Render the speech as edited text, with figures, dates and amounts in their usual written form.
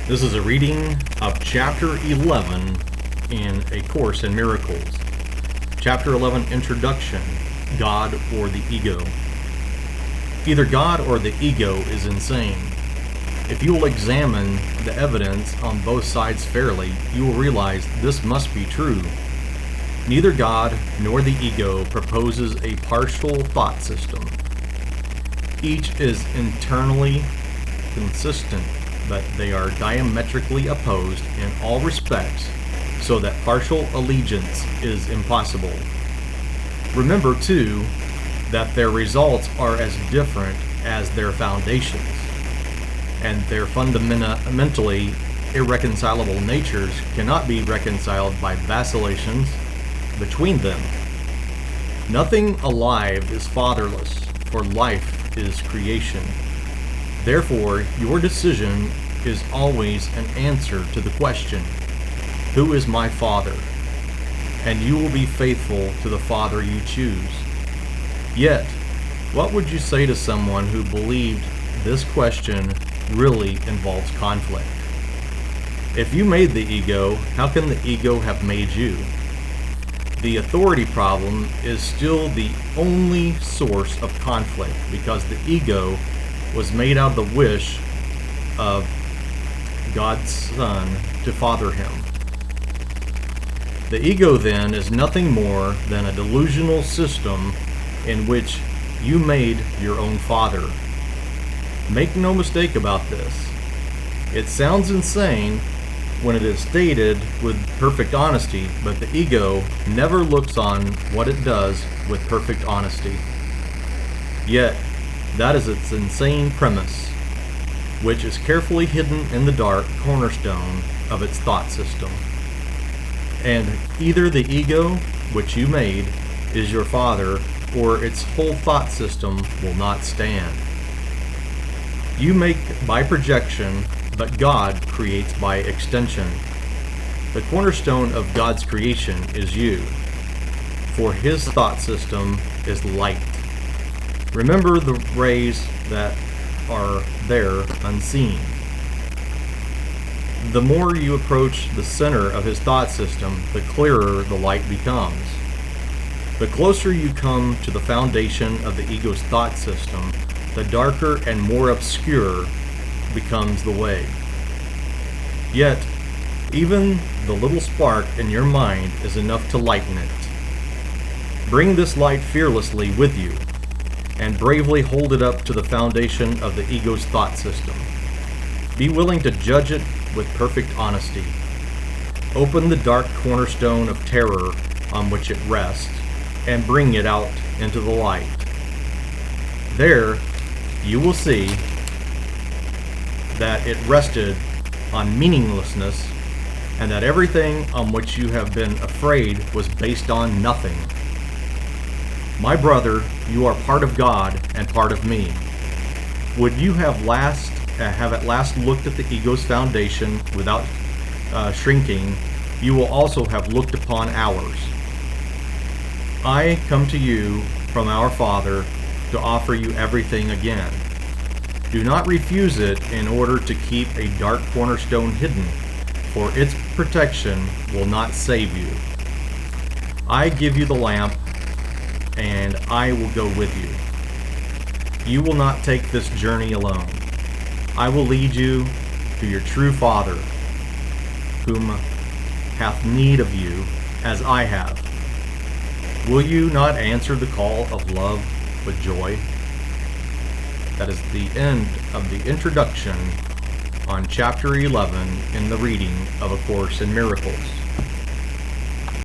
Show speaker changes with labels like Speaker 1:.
Speaker 1: This is a reading of Chapter 11 in A Course in Miracles. Chapter 11, Introduction, God or the Ego. Either God or the ego is insane. If you will examine the evidence on both sides fairly, you will realize this must be true. Neither God nor the ego proposes a partial thought system. Each is internally consistent, but they are diametrically opposed in all respects, so that partial allegiance is impossible. Remember, too, that their results are as different as their foundations, and their fundamentally irreconcilable natures cannot be reconciled by vacillations between them. Nothing alive is fatherless, for life is creation. Therefore, your decision is always an answer to the question, "Who is my Father?" And you will be faithful to the Father you choose. Yet, what would you say to someone who believed this question really involves conflict? If you made the ego, how can the ego have made you? The authority problem is still the only source of conflict, because the ego was made out of the wish of God's Son to father him. The ego, then, is nothing more than a delusional system in which you made your own father. Make no mistake about this. It sounds insane when it is stated with perfect honesty, but the ego never looks on what it does with perfect honesty. Yet, that is its insane premise, which is carefully hidden in the dark cornerstone of its thought system. And either the ego, which you made, is your father, or its whole thought system will not stand. You make by projection, but God creates by extension. The cornerstone of God's creation is you, for His thought system is light. Remember the rays that are there unseen. The more you approach the center of His thought system, the clearer the light becomes. The closer you come to the foundation of the ego's thought system, the darker and more obscure becomes the way. Yet, even the little spark in your mind is enough to lighten it. Bring this light fearlessly with you, and bravely hold it up to the foundation of the ego's thought system. Be willing to judge it with perfect honesty. Open the dark cornerstone of terror on which it rests, and bring it out into the light. There, you will see that it rested on meaninglessness, and that everything on which you have been afraid was based on nothing. My brother, you are part of God and part of me. Would you have at last looked at the ego's foundation without shrinking, you will also have looked upon ours. I come to you from our Father to offer you everything again. Do not refuse it in order to keep a dark cornerstone hidden, for its protection will not save you. I give you the lamp, and I will go with you. You will not take this journey alone. I will lead you to your true Father, whom hath need of you, as I have. Will you not answer the call of love with joy? That is the end of the introduction on Chapter 11 in the reading of A Course in Miracles.